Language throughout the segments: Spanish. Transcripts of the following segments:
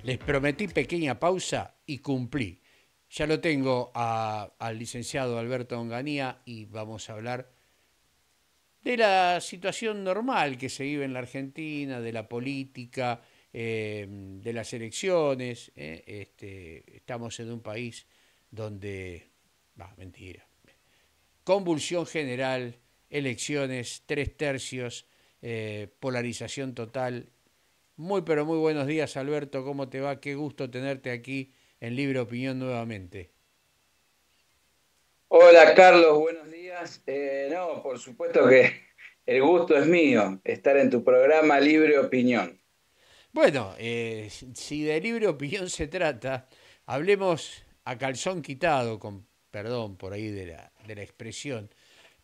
Les prometí pequeña pausa y cumplí. Ya lo tengo al licenciado Alberto Onganía y vamos a hablar de la situación normal que se vive en la Argentina, de la política, de las elecciones. Estamos en un país donde, mentira, convulsión general, elecciones, tres tercios, polarización total. Muy pero muy buenos días, Alberto, ¿cómo te va? Qué gusto tenerte aquí en Libre Opinión nuevamente. Hola Carlos, buenos días. No, por supuesto que el gusto es mío estar en tu programa Libre Opinión. Bueno, si de Libre Opinión se trata, hablemos a calzón quitado, con perdón por ahí de la expresión,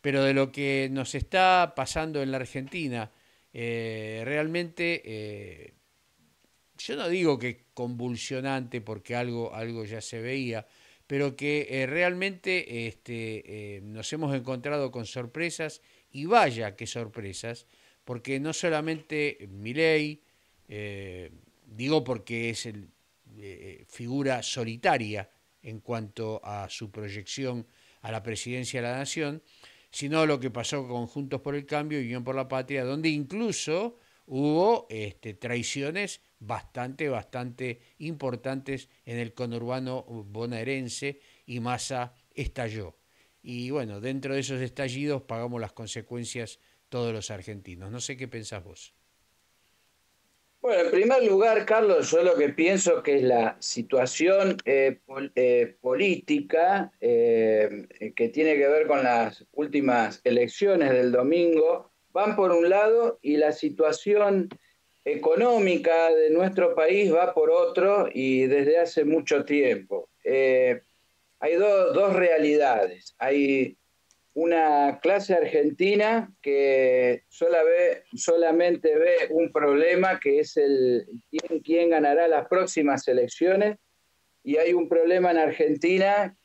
pero de lo que nos está pasando en la Argentina. Realmente, yo no digo que convulsionante porque algo ya se veía, pero que realmente nos hemos encontrado con sorpresas y vaya que sorpresas, porque no solamente Milei, digo porque es figura solitaria en cuanto a su proyección a la presidencia de la nación, sino lo que pasó con Juntos por el Cambio y Unión por la Patria, donde incluso hubo traiciones bastante importantes en el conurbano bonaerense y Massa estalló. Y bueno, dentro de esos estallidos pagamos las consecuencias todos los argentinos. No sé qué pensás vos. Bueno, en primer lugar, Carlos, yo lo que pienso que es la situación política que tiene que ver con las últimas elecciones del domingo, van por un lado y la situación económica de nuestro país va por otro y desde hace mucho tiempo. Hay dos realidades. Hay una clase argentina que solamente ve un problema que es quién ganará las próximas elecciones, y hay un problema en Argentina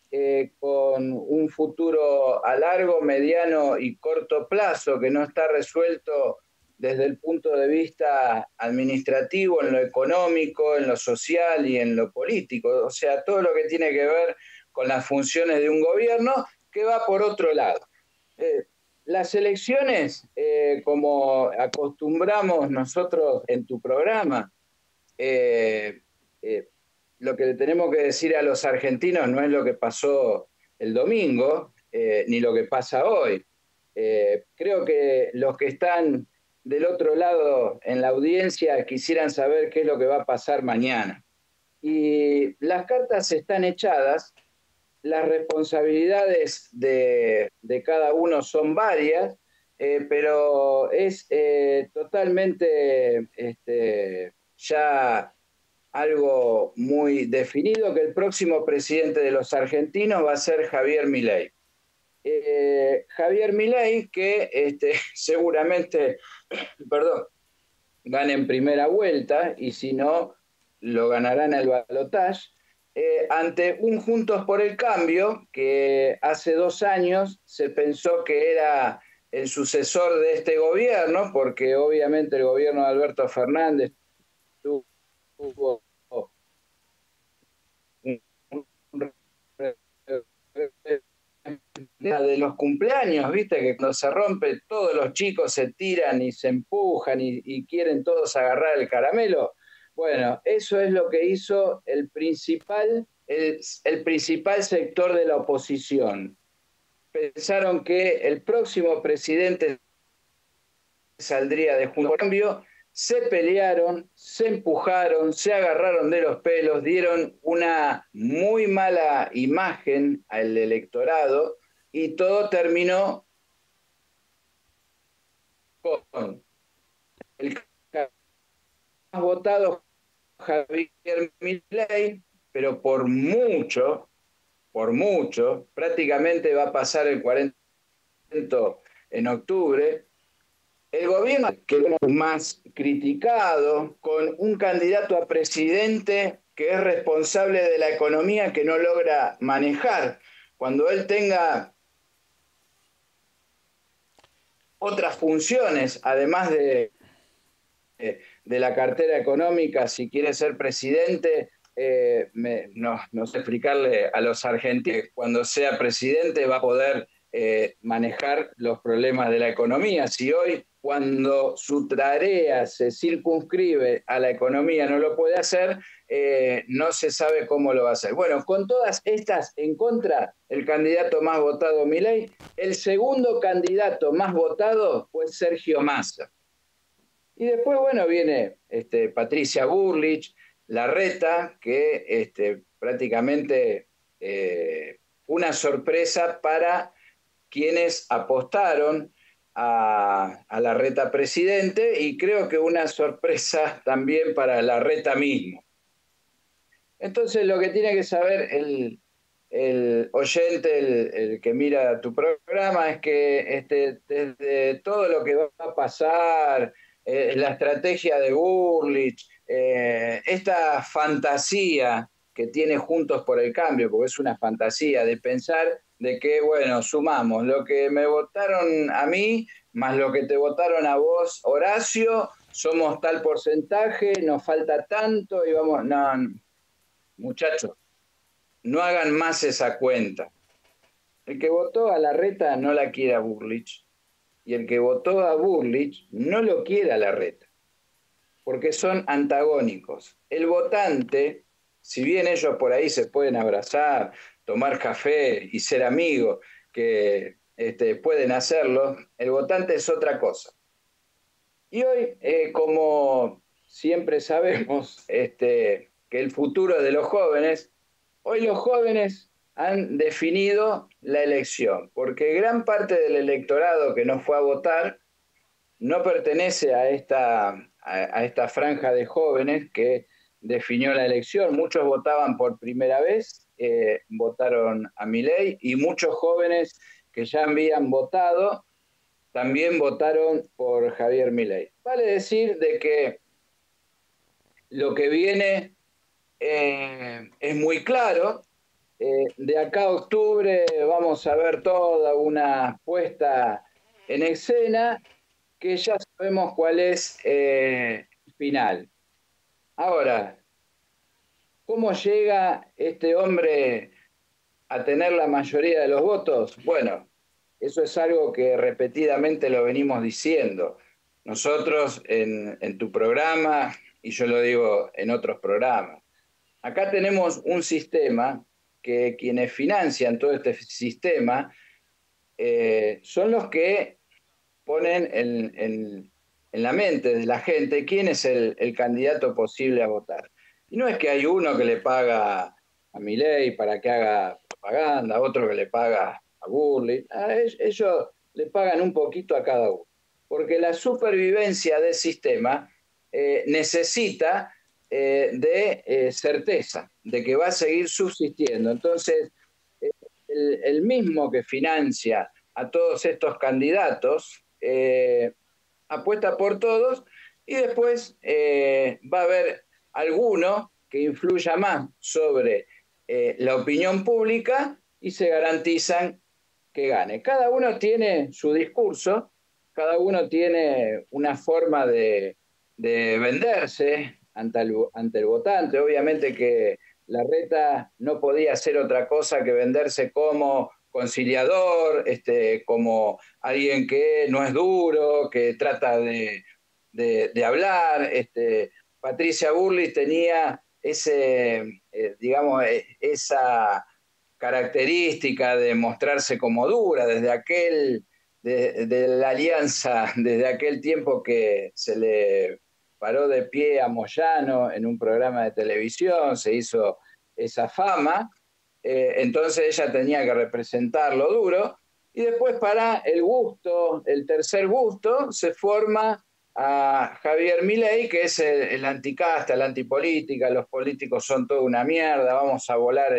con un futuro a largo, mediano y corto plazo que no está resuelto desde el punto de vista administrativo, en lo económico, en lo social y en lo político. O sea, todo lo que tiene que ver con las funciones de un gobierno que va por otro lado. Eh, las elecciones, como acostumbramos nosotros en tu programa, eh, eh, lo que le tenemos que decir a los argentinos no es lo que pasó el domingo, ni lo que pasa hoy. Creo que los que están del otro lado en la audiencia quisieran saber qué es lo que va a pasar mañana. Y las cartas están echadas, las responsabilidades de cada uno son varias, pero es totalmente ya algo muy definido que el próximo presidente de los argentinos va a ser Javier Milei. Javier Milei, que seguramente, perdón, gane en primera vuelta y si no, lo ganará en el balotaje, ante un Juntos por el Cambio que hace 2 años se pensó que era el sucesor de este gobierno, porque obviamente el gobierno de Alberto Fernández tuvo de los cumpleaños, viste, que cuando se rompe todos los chicos se tiran y se empujan y quieren todos agarrar el caramelo. Bueno, eso es lo que hizo el principal sector de la oposición. Pensaron que el próximo presidente saldría de Juntos por el Cambio, se pelearon, se empujaron, se agarraron de los pelos, dieron una muy mala imagen al electorado y todo terminó con el más votado, Javier Milei, pero por mucho, prácticamente va a pasar el 40% en octubre. El gobierno que es más criticado, con un candidato a presidente que es responsable de la economía que no logra manejar. Cuando él tenga otras funciones, además de la cartera económica si quiere ser presidente. No sé explicarle a los argentinos que cuando sea presidente va a poder manejar los problemas de la economía. Si hoy, cuando su tarea se circunscribe a la economía, no lo puede hacer, no se sabe cómo lo va a hacer. Bueno, con todas estas en contra, el candidato más votado, Milei. El segundo candidato más votado fue Sergio Massa. Y después, bueno, viene Patricia Bullrich, Larreta, que prácticamente una sorpresa para quienes apostaron a Larreta presidente, y creo que una sorpresa también para Larreta mismo. Entonces, lo que tiene que saber el oyente, el que mira tu programa, es que desde todo lo que va a pasar, la estrategia de Bullrich, esta fantasía que tiene Juntos por el Cambio, porque es una fantasía de pensar de que, bueno, sumamos lo que me votaron a mí, más lo que te votaron a vos, Horacio, somos tal porcentaje, nos falta tanto, y vamos, no, muchachos, no hagan más esa cuenta. El que votó a Larreta no la quiere a Bullrich, y el que votó a Bullrich no lo quiere a Larreta, porque son antagónicos. El votante, si bien ellos por ahí se pueden abrazar, tomar café y ser amigos, que pueden hacerlo, el votante es otra cosa. Y hoy, como siempre sabemos, que el futuro es de los jóvenes, hoy los jóvenes han definido la elección, porque gran parte del electorado que no fue a votar no pertenece a esta franja de jóvenes que definió la elección. Muchos votaban por primera vez, votaron a Milei, y muchos jóvenes que ya habían votado también votaron por Javier Milei. Vale decir de que lo que viene es muy claro. De acá a octubre vamos a ver toda una puesta en escena que ya sabemos cuál es el final. Ahora, ¿cómo llega este hombre a tener la mayoría de los votos? Bueno, eso es algo que repetidamente lo venimos diciendo. Nosotros en tu programa, y yo lo digo en otros programas, acá tenemos un sistema que quienes financian todo este sistema son los que ponen en la mente de la gente quién es el candidato posible a votar. Y no es que hay uno que le paga a Milei para que haga propaganda, otro que le paga a Burley. Ellos le pagan un poquito a cada uno. Porque la supervivencia del sistema necesita de certeza, de que va a seguir subsistiendo. Entonces, el mismo que financia a todos estos candidatos apuesta por todos, y después va a haber alguno que influya más sobre la opinión pública y se garantizan que gane. Cada uno tiene su discurso, cada uno tiene una forma de venderse ante el votante. Obviamente que Larreta no podía hacer otra cosa que venderse como conciliador, como alguien que no es duro, que trata de hablar. Patricia Bullrich tenía digamos, esa característica de mostrarse como dura de la alianza, desde aquel tiempo que se le paró de pie a Moyano en un programa de televisión, se hizo esa fama. Entonces ella tenía que representar lo duro, y después, para el gusto, el tercer gusto, se forma a Javier Milei, que es el anticasta, la antipolítica, los políticos son toda una mierda, vamos a volar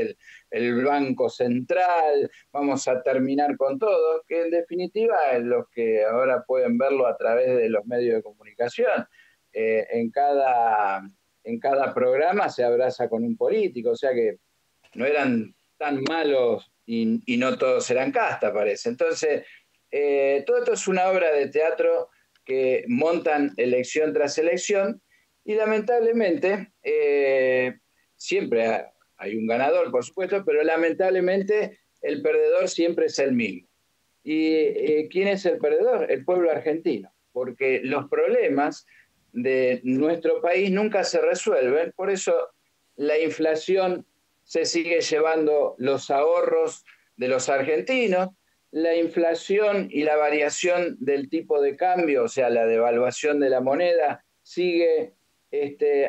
el Banco Central, vamos a terminar con todo, que en definitiva es los que ahora pueden verlo a través de los medios de comunicación. En cada programa se abraza con un político, o sea que no eran tan malos y no todos eran casta, parece. Entonces, todo esto es una obra de teatro que montan elección tras elección, Y lamentablemente, siempre hay un ganador, por supuesto, pero lamentablemente el perdedor siempre es el mismo. ¿Y quién es el perdedor? El pueblo argentino, porque los problemas de nuestro país nunca se resuelven, por eso la inflación se sigue llevando los ahorros de los argentinos, la inflación y la variación del tipo de cambio, o sea, la devaluación de la moneda, sigue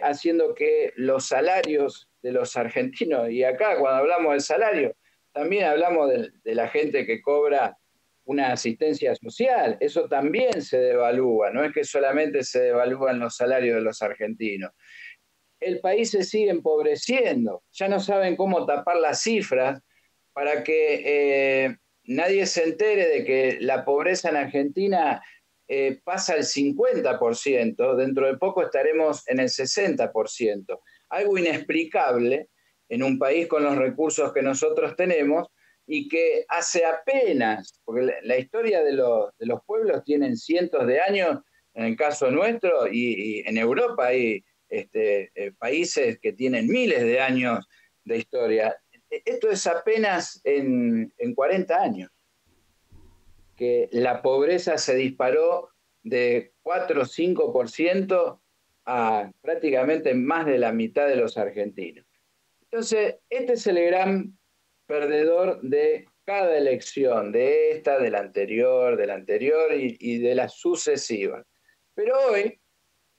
haciendo que los salarios de los argentinos, y acá cuando hablamos del salario, también hablamos de la gente que cobra una asistencia social, eso también se devalúa, no es que solamente se devalúan los salarios de los argentinos. El país se sigue empobreciendo, ya no saben cómo tapar las cifras para que nadie se entere de que la pobreza en Argentina pasa al 50%, dentro de poco estaremos en el 60%, algo inexplicable en un país con los recursos que nosotros tenemos y que hace apenas, porque la historia de los pueblos tienen cientos de años, en el caso nuestro, y en Europa hay países que tienen miles de años de historia. Esto es apenas en 40 años, que la pobreza se disparó de 4 o 5% a prácticamente más de la mitad de los argentinos. Entonces, este es el gran perdedor de cada elección, de esta, de la anterior y de las sucesivas. Pero hoy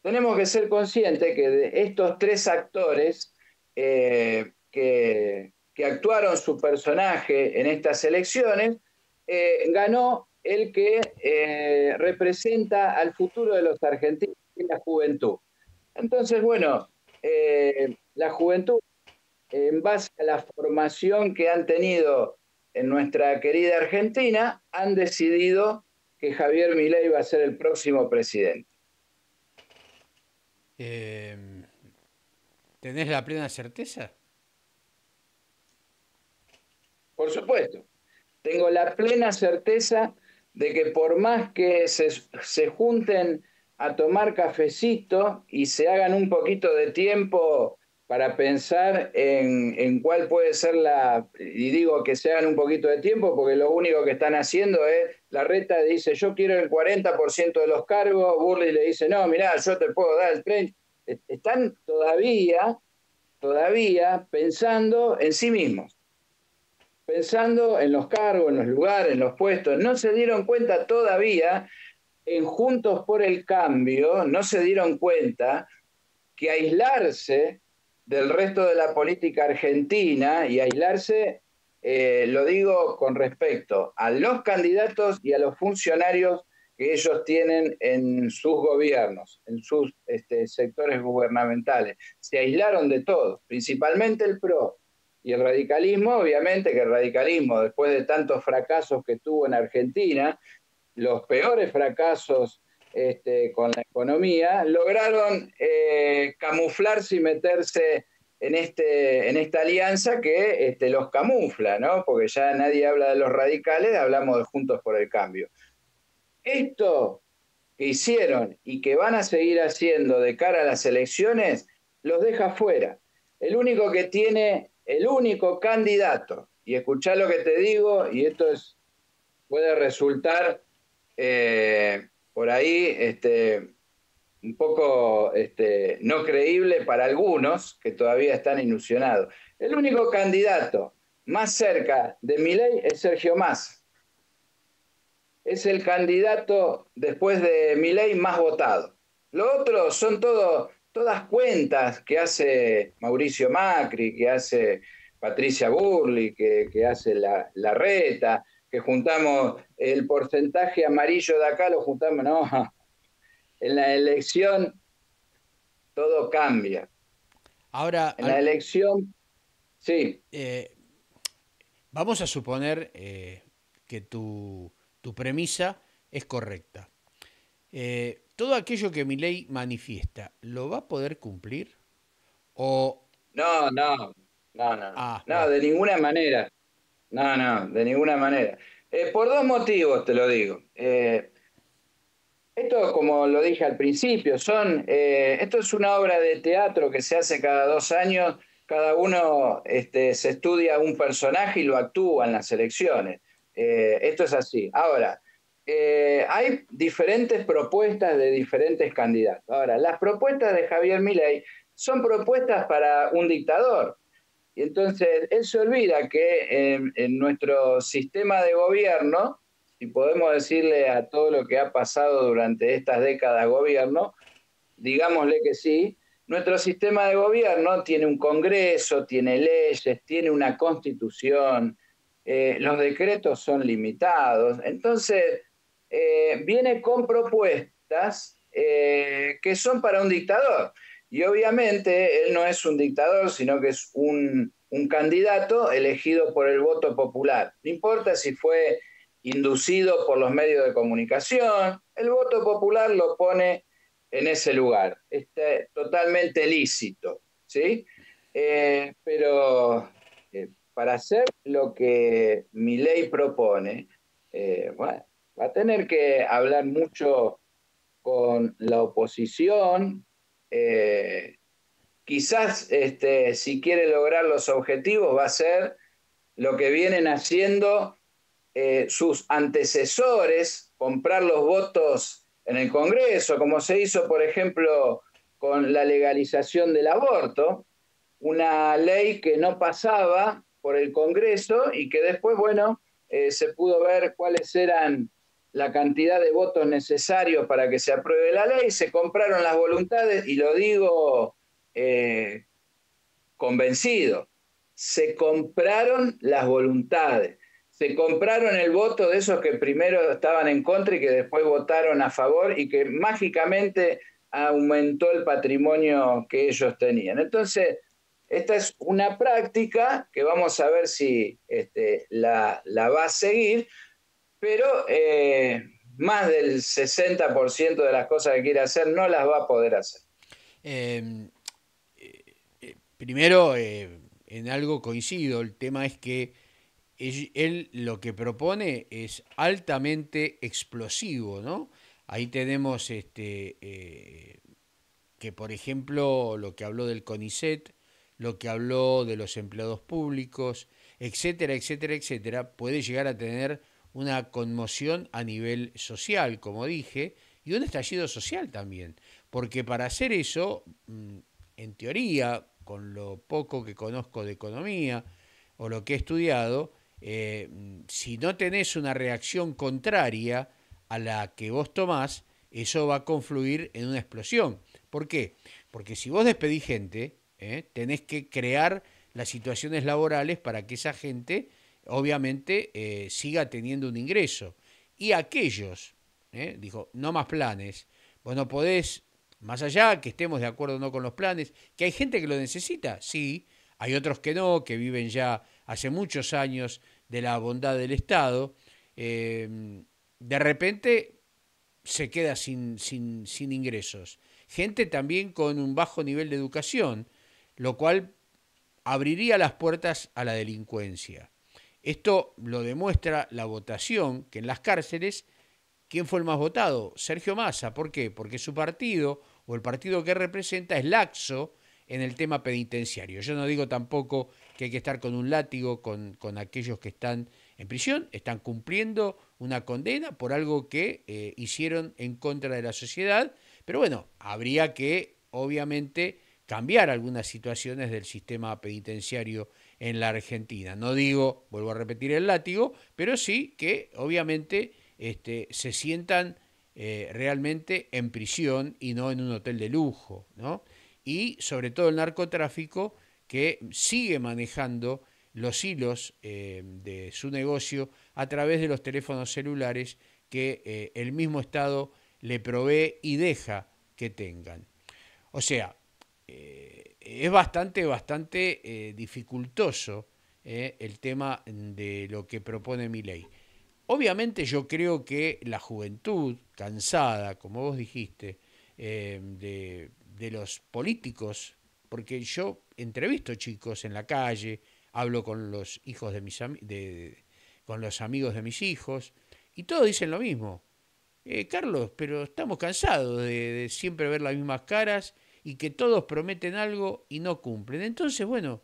tenemos que ser conscientes que de estos tres actores que actuaron su personaje en estas elecciones, ganó el que representa al futuro de los argentinos, que es la juventud. Entonces, bueno, la juventud, en base a la formación que han tenido en nuestra querida Argentina, han decidido que Javier Milei va a ser el próximo presidente. Eh, ¿Tenés la plena certeza? Por supuesto, tengo la plena certeza de que por más que se junten a tomar cafecito y se hagan un poquito de tiempo para pensar en cuál puede ser y digo que se hagan un poquito de tiempo porque lo único que están haciendo es, la reta dice yo quiero el 40% de los cargos, Burley le dice no, mirá, yo te puedo dar el 30%, están todavía pensando en sí mismos, pensando en los cargos, en los lugares, en los puestos. No se dieron cuenta todavía, en Juntos por el Cambio, no se dieron cuenta que aislarse del resto de la política argentina y aislarse, lo digo con respecto a los candidatos y a los funcionarios que ellos tienen en sus gobiernos, en sus sectores gubernamentales. Se aislaron de todo, principalmente el PRO. Y el radicalismo, obviamente que el radicalismo, después de tantos fracasos que tuvo en Argentina, los peores fracasos con la economía, lograron camuflarse y meterse en esta alianza que los camufla, ¿no? Porque ya nadie habla de los radicales, hablamos de Juntos por el Cambio. Esto que hicieron y que van a seguir haciendo de cara a las elecciones, los deja fuera. El único que tiene, el único candidato, y escuchá lo que te digo, y esto puede resultar por ahí un poco no creíble para algunos que todavía están ilusionados. El único candidato más cerca de Milei es Sergio Massa. Es el candidato después de Milei más votado. Los otros son todas cuentas que hace Mauricio Macri, que hace Patricia Burley, que hace la Reta, que juntamos el porcentaje amarillo de acá, lo juntamos, no, en la elección todo cambia. Ahora, En la elección, sí. eh, vamos a suponer que tu premisa es correcta. ¿Todo aquello que mi ley manifiesta, lo va a poder cumplir? O, No, no, no, no, no, bueno, de ninguna manera. No, de ninguna manera. Por dos motivos te lo digo. Esto, como lo dije al principio, esto es una obra de teatro que se hace cada 2 años. Cada uno se estudia un personaje y lo actúa en las elecciones. Esto es así. Ahora, hay diferentes propuestas de diferentes candidatos. Ahora, las propuestas de Javier Milei son propuestas para un dictador. Y entonces él se olvida que en nuestro sistema de gobierno, si podemos decirle a todo lo que ha pasado durante estas décadas de gobierno, digámosle que sí, nuestro sistema de gobierno tiene un Congreso, tiene leyes, tiene una constitución, los decretos son limitados. Entonces, viene con propuestas que son para un dictador. Y obviamente él no es un dictador, sino que es un candidato elegido por el voto popular. No importa si fue inducido por los medios de comunicación, el voto popular lo pone en ese lugar. Está totalmente lícito, ¿sí? Pero para hacer lo que mi ley propone, bueno, va a tener que hablar mucho con la oposición. Quizás si quiere lograr los objetivos va a ser lo que vienen haciendo sus antecesores, comprar los votos en el Congreso, como se hizo, por ejemplo, con la legalización del aborto, una ley que no pasaba por el Congreso y que después, bueno, se pudo ver cuáles eran la cantidad de votos necesarios para que se apruebe la ley, se compraron las voluntades y lo digo eh, convencido, se compraron las voluntades, se compraron el voto de esos que primero estaban en contra y que después votaron a favor y que mágicamente aumentó el patrimonio que ellos tenían. Entonces, esta es una práctica que vamos a ver si la va a seguir, pero más del 60% de las cosas que quiere hacer no las va a poder hacer. Eh, Primero, en algo coincido, el tema es que él lo que propone es altamente explosivo, ¿no? Ahí tenemos que, por ejemplo, lo que habló del CONICET, lo que habló de los empleados públicos, etcétera, etcétera, etcétera, puede llegar a tener una conmoción a nivel social, como dije, y un estallido social también. Porque para hacer eso, en teoría, con lo poco que conozco de economía o lo que he estudiado, si no tenés una reacción contraria a la que vos tomás, eso va a confluir en una explosión. ¿Por qué? Porque si vos despedís gente, tenés que crear las situaciones laborales para que esa gente, obviamente, siga teniendo un ingreso. Y aquellos, dijo, no más planes, vos no podés, más allá que estemos de acuerdo o no con los planes, que hay gente que lo necesita, sí, hay otros que no, que viven ya hace muchos años de la bondad del Estado, de repente se queda sin ingresos. Gente también con un bajo nivel de educación, lo cual abriría las puertas a la delincuencia. Esto lo demuestra la votación, que en las cárceles, ¿quién fue el más votado? Sergio Massa. ¿Por qué? Porque su partido o el partido que representa es laxo en el tema penitenciario. Yo no digo tampoco que hay que estar con un látigo con aquellos que están en prisión, están cumpliendo una condena por algo que hicieron en contra de la sociedad, pero bueno, habría que obviamente cambiar algunas situaciones del sistema penitenciario en la Argentina. No digo, vuelvo a repetir el látigo, pero sí que obviamente se sientan realmente en prisión y no en un hotel de lujo, ¿no? Y sobre todo el narcotráfico que sigue manejando los hilos de su negocio a través de los teléfonos celulares que el mismo Estado le provee y deja que tengan. O sea, es bastante dificultoso el tema de lo que propone mi ley. Obviamente yo creo que la juventud, cansada, como vos dijiste, de los políticos, porque yo entrevisto chicos en la calle, hablo con los hijos de con los amigos de mis hijos, y todos dicen lo mismo. Carlos, pero estamos cansados de siempre ver las mismas caras y que todos prometen algo y no cumplen. Entonces, bueno,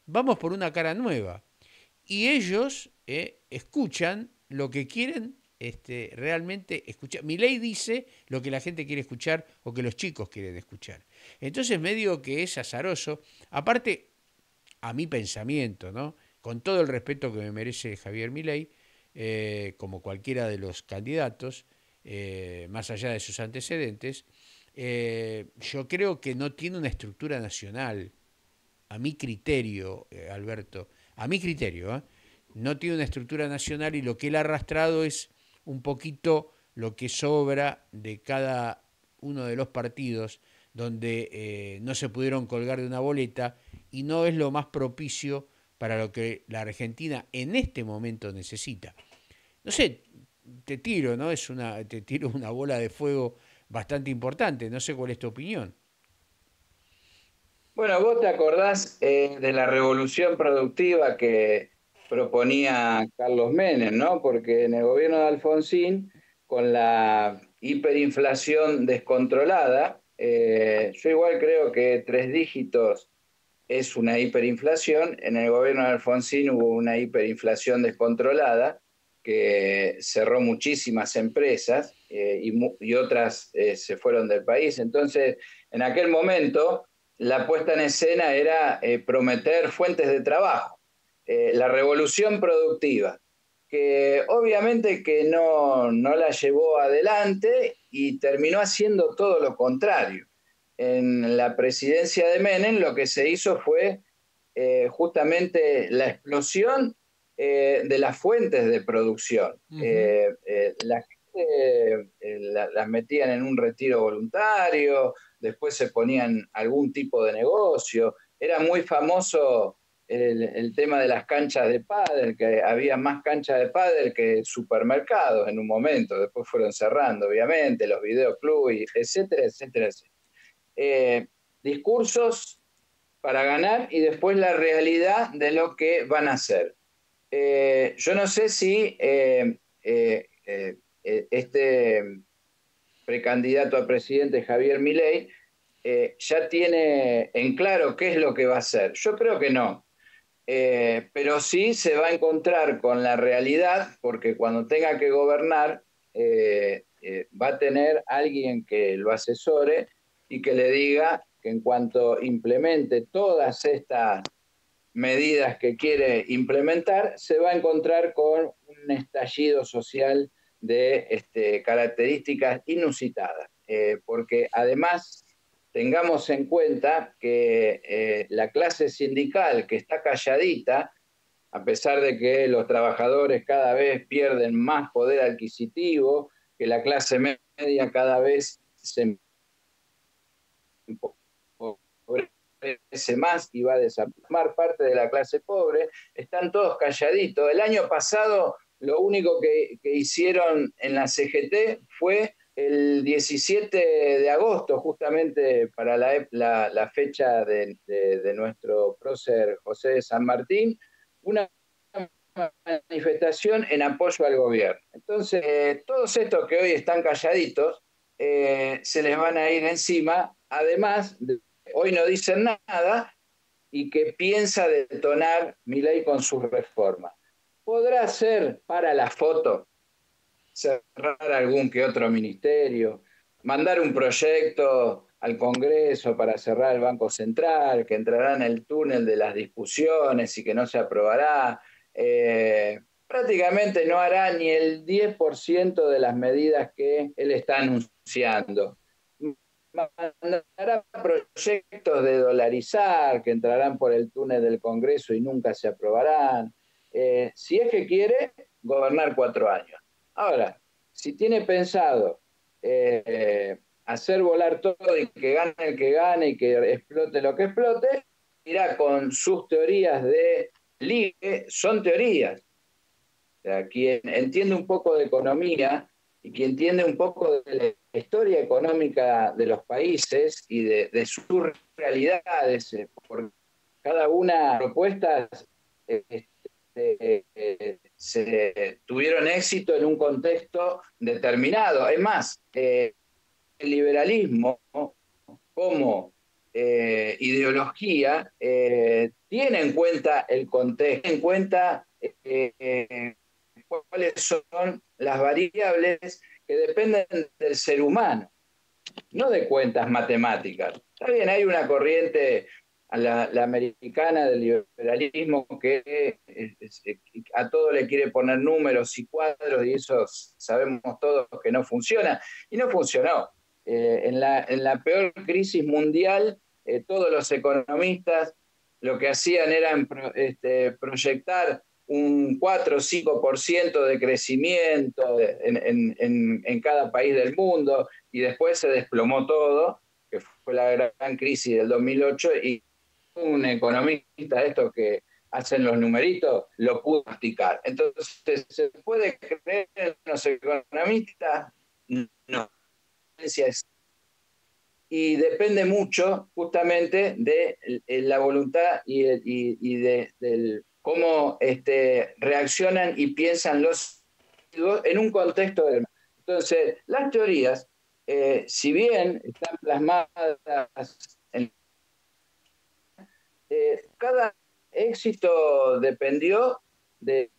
vamos por una cara nueva. Y ellos escuchan lo que quieren realmente escuchar. Milei dice lo que la gente quiere escuchar o que los chicos quieren escuchar. Entonces medio que es azaroso. Aparte, a mi pensamiento, ¿no? Con todo el respeto que me merece Javier Milei, como cualquiera de los candidatos, más allá de sus antecedentes, yo creo que no tiene una estructura nacional, a mi criterio, Alberto, a mi criterio, no tiene una estructura nacional y lo que él ha arrastrado es un poquito lo que sobra de cada uno de los partidos donde no se pudieron colgar de una boleta y no es lo más propicio para lo que la Argentina en este momento necesita. No sé, te tiro, ¿no? Te tiro una bola de fuego bastante importante, no sé cuál es tu opinión. Bueno, vos te acordás de la revolución productiva que proponía Carlos Menem, ¿no? Porque en el gobierno de Alfonsín, con la hiperinflación descontrolada, yo igual creo que 3 dígitos es una hiperinflación. En el gobierno de Alfonsín hubo una hiperinflación descontrolada que cerró muchísimas empresas y otras se fueron del país. Entonces, en aquel momento, la puesta en escena era prometer fuentes de trabajo, la revolución productiva, que obviamente que no la llevó adelante y terminó haciendo todo lo contrario. En la presidencia de Menem lo que se hizo fue justamente la explosión de las fuentes de producción. Uh -huh. La gente las metían en un retiro voluntario, después se ponían algún tipo de negocio. Era muy famoso el tema de las canchas de pádel, que había más canchas de pádel que supermercados en un momento, después fueron cerrando, obviamente, los videoclubs, etcétera, etcétera, etcétera. Eh, Discursos para ganar y después la realidad de lo que van a hacer. Yo no sé si este precandidato a presidente Javier Milei ya tiene en claro qué es lo que va a hacer. Yo creo que no. Pero sí se va a encontrar con la realidad, porque cuando tenga que gobernar, va a tener alguien que lo asesore y que le diga que en cuanto implemente todas estas medidas que quiere implementar, se va a encontrar con un estallido social de características inusitadas, porque además tengamos en cuenta que la clase sindical que está calladita, a pesar de que los trabajadores cada vez pierden más poder adquisitivo, que la clase media cada vez se empobrece más y va a desarmar parte de la clase pobre, están todos calladitos. El año pasado lo único que hicieron en la CGT fue el 17 de agosto, justamente para la fecha de nuestro prócer José de San Martín, una manifestación en apoyo al gobierno. Entonces, todos estos que hoy están calladitos, se les van a ir encima, además, hoy no dicen nada y que piensa detonar Milei con sus reformas. Podrá ser para la foto, cerrar algún que otro ministerio, mandar un proyecto al Congreso para cerrar el Banco Central, que entrará en el túnel de las discusiones y que no se aprobará. Prácticamente no hará ni el 10% de las medidas que él está anunciando. Mandará proyectos de dolarizar que entrarán por el túnel del Congreso y nunca se aprobarán. Si es que quiere gobernar 4 años. Ahora, si tiene pensado hacer volar todo y que gane el que gane y que explote lo que explote, irá con sus teorías de ligue, son teorías. O sea, quien entiende un poco de economía y quien entiende un poco de la historia económica de los países y de sus realidades, por cada una propuestas tuvieron éxito en un contexto determinado. Es más, el liberalismo como ideología tiene en cuenta el contexto, tiene en cuenta cuáles son las variables que dependen del ser humano, no de cuentas matemáticas. Está bien, hay una corriente, la americana del liberalismo, que a todo le quiere poner números y cuadros, y eso sabemos todos que no funciona, y no funcionó. En la peor crisis mundial, todos los economistas lo que hacían era proyectar un 4 o 5% de crecimiento en cada país del mundo, y después se desplomó todo, que fue la gran crisis del 2008, y un economista, estos que hacen los numeritos, lo pudo practicar. Entonces, ¿se puede creer en los economistas? No. Y depende mucho justamente de la voluntad del cómo reaccionan y piensan los en un contexto del... Entonces, las teorías, si bien están plasmadas en... cada éxito dependió de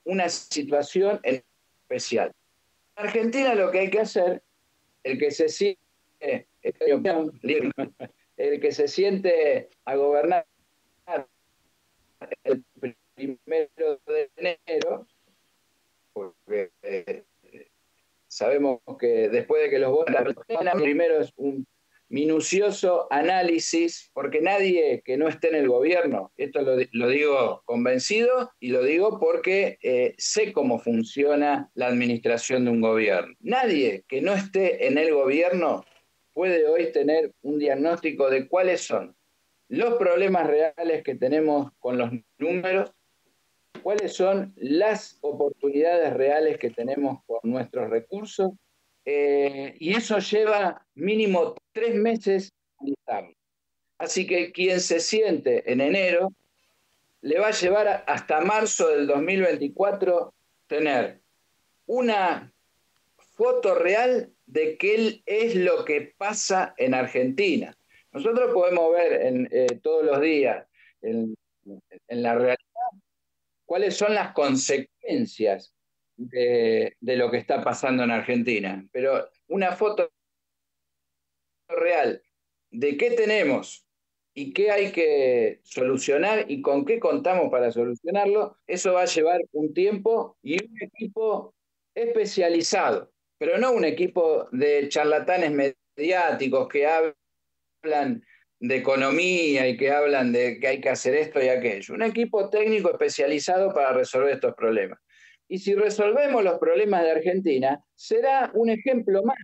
una situación en especial. En Argentina lo que hay que hacer, el que se siente, el que se siente a gobernar el 1 de enero, porque sabemos que después de que los votos, primero es un minucioso análisis, porque nadie que no esté en el gobierno, esto lo digo convencido y lo digo porque sé cómo funciona la administración de un gobierno. Nadie que no esté en el gobierno puede hoy tener un diagnóstico de cuáles son los problemas reales que tenemos con los números, cuáles son las oportunidades reales que tenemos con nuestros recursos, y eso lleva mínimo 3 meses analizarlo. Así que quien se siente en enero le va a llevar hasta marzo del 2024 tener una foto real de qué es lo que pasa en Argentina. Nosotros podemos ver todos los días en la realidad cuáles son las consecuencias de lo que está pasando en Argentina, pero una foto real de qué tenemos y qué hay que solucionar y con qué contamos para solucionarlo, eso va a llevar un tiempo y un equipo especializado, pero no un equipo de charlatanes mediáticos que hablan de economía y que hablan de que hay que hacer esto y aquello. Un equipo técnico especializado para resolver estos problemas. Y si resolvemos los problemas de Argentina, será un ejemplo más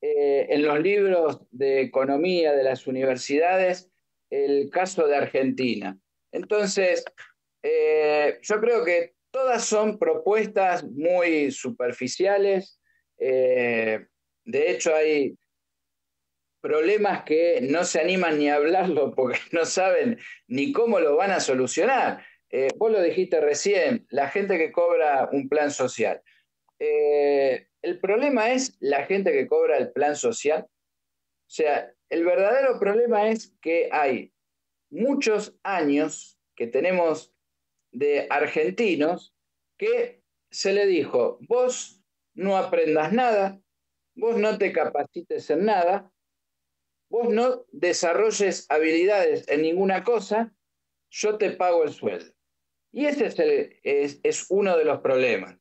en los libros de economía de las universidades el caso de Argentina. Entonces, yo creo que todas son propuestas muy superficiales. De hecho, hay problemas que no se animan ni a hablarlo porque no saben ni cómo lo van a solucionar. Vos lo dijiste recién, la gente que cobra un plan social. El problema es la gente que cobra el plan social. O sea, el verdadero problema es que hay muchos años que tenemos de argentinos que se le dijo, vos no aprendas nada, vos no te capacites en nada, vos no desarrolles habilidades en ninguna cosa, yo te pago el sueldo. Y ese es uno de los problemas.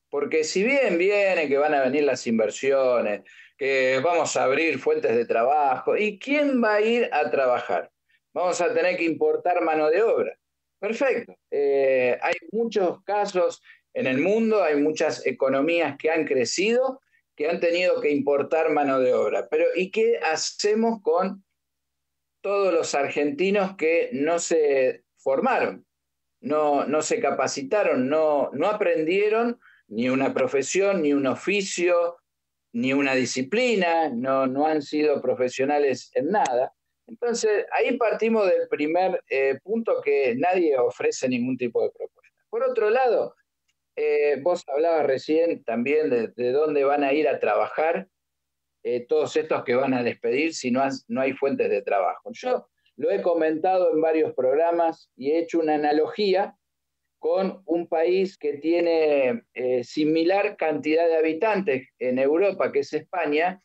Porque si bien viene que van a venir las inversiones, que vamos a abrir fuentes de trabajo, ¿y quién va a ir a trabajar? Vamos a tener que importar mano de obra. Perfecto. Hay muchos casos en el mundo, hay muchas economías que han crecido, que han tenido que importar mano de obra. Pero ¿y qué hacemos con todos los argentinos que no se formaron, no se capacitaron, no aprendieron ni una profesión, ni un oficio, ni una disciplina, no han sido profesionales en nada? Entonces, ahí partimos del primer punto, que nadie ofrece ningún tipo de propuesta. Por otro lado, vos hablabas recién también de dónde van a ir a trabajar todos estos que van a despedir si no hay fuentes de trabajo. Yo lo he comentado en varios programas y he hecho una analogía con un país que tiene similar cantidad de habitantes en Europa, que es España,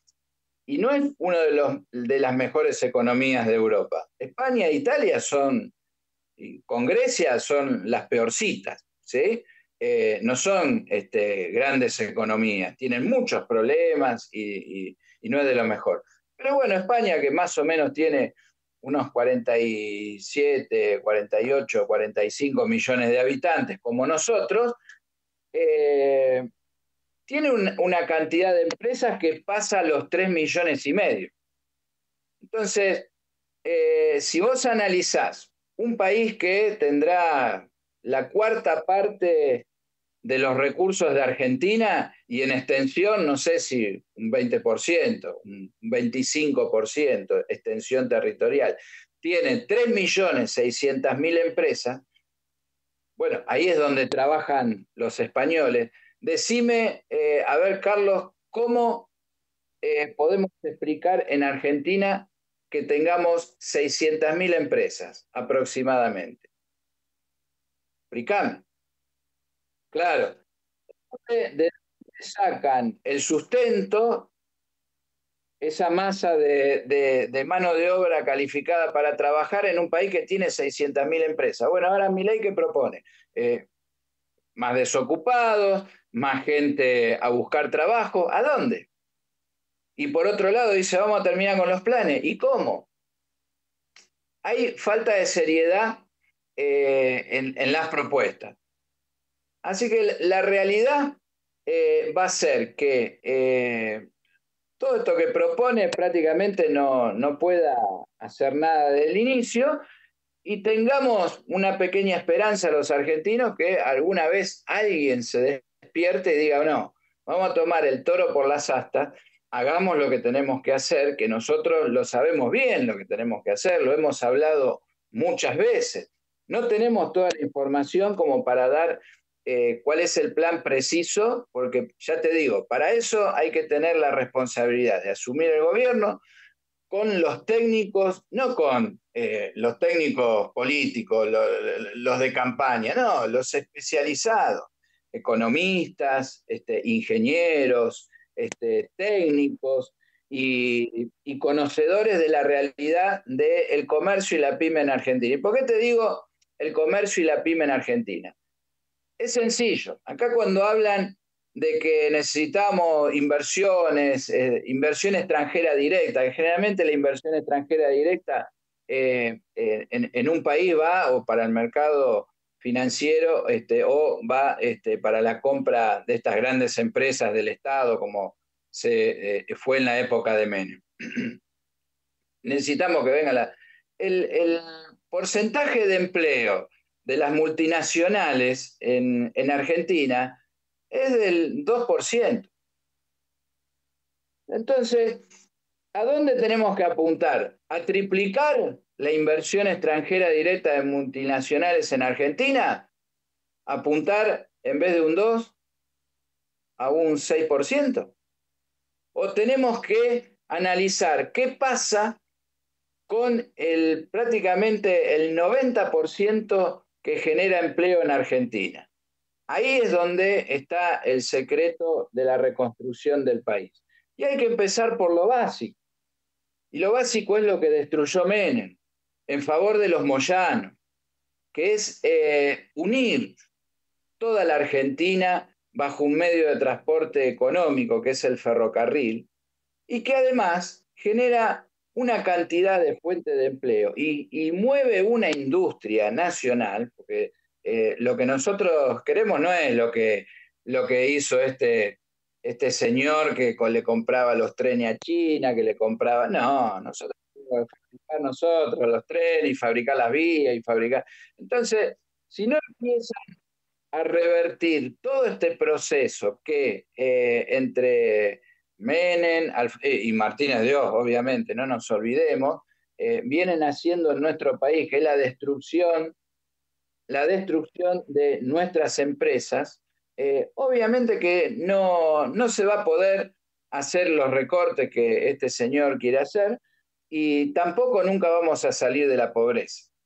y no es uno de las mejores economías de Europa. España e Italia son, con Grecia son las peorcitas, ¿sí? No son grandes economías, tienen muchos problemas y no es de lo mejor. Pero bueno, España, que más o menos tiene unos 47, 48, 45 millones de habitantes como nosotros, eh, tiene una cantidad de empresas que pasa los 3 millones y medio. Entonces, si vos analizás un país que tendrá la cuarta parte de los recursos de Argentina y en extensión, no sé si un 20%, un 25% extensión territorial, tiene 3.600.000 empresas, bueno, ahí es donde trabajan los españoles. Decime, a ver, Carlos, ¿cómo podemos explicar en Argentina que tengamos 600.000 empresas aproximadamente? Explícame. Claro, ¿de dónde sacan el sustento, esa masa de mano de obra calificada para trabajar en un país que tiene 600.000 empresas? Bueno, ahora Milei, ¿qué propone? Más desocupados, más gente a buscar trabajo. ¿A dónde? Y por otro lado dice, vamos a terminar con los planes. ¿Y cómo? Hay falta de seriedad en las propuestas. Así que la realidad va a ser que todo esto que propone prácticamente no pueda hacer nada del inicio y tengamos una pequeña esperanza los argentinos que alguna vez alguien se despierte y diga, no, vamos a tomar el toro por las astas, hagamos lo que tenemos que hacer, que nosotros lo sabemos bien lo que tenemos que hacer, lo hemos hablado muchas veces. No tenemos toda la información como para dar cuál es el plan preciso, porque ya te digo, para eso hay que tener la responsabilidad de asumir el gobierno, con los técnicos, no con los técnicos políticos, los de campaña, no, los especializados, economistas, ingenieros, técnicos y conocedores de la realidad del comercio y la pyme en Argentina. ¿Y por qué te digo el comercio y la pyme en Argentina? Es sencillo. Acá cuando hablan de que necesitamos inversiones, inversión extranjera directa, que generalmente la inversión extranjera directa en un país va o para el mercado financiero o va para la compra de estas grandes empresas del Estado, como fue en la época de Menem. Necesitamos que venga el porcentaje de empleo de las multinacionales en Argentina es del 2%. Entonces, ¿a dónde tenemos que apuntar? ¿A triplicar la inversión extranjera directa de multinacionales en Argentina? ¿Apuntar en vez de un 2 a un 6%? ¿O tenemos que analizar qué pasa con prácticamente el 90% que genera empleo en Argentina? Ahí es donde está el secreto de la reconstrucción del país. Y hay que empezar por lo básico. Y lo básico es lo que destruyó Menem, en favor de los moyanos, que es unir toda la Argentina bajo un medio de transporte económico, que es el ferrocarril, y que además genera una cantidad de fuentes de empleo y mueve una industria nacional, porque lo que nosotros queremos no es lo que hizo este señor que le compraba los trenes a China, que le compraba, no, nosotros tenemos que fabricar nosotros los trenes y fabricar las vías y fabricar. Entonces, si no empieza a revertir todo este proceso que entre Menem y Martínez de Oz, obviamente, no nos olvidemos, vienen haciendo en nuestro país, que es la destrucción de nuestras empresas, obviamente que no se va a poder hacer los recortes que este señor quiere hacer y tampoco nunca vamos a salir de la pobreza.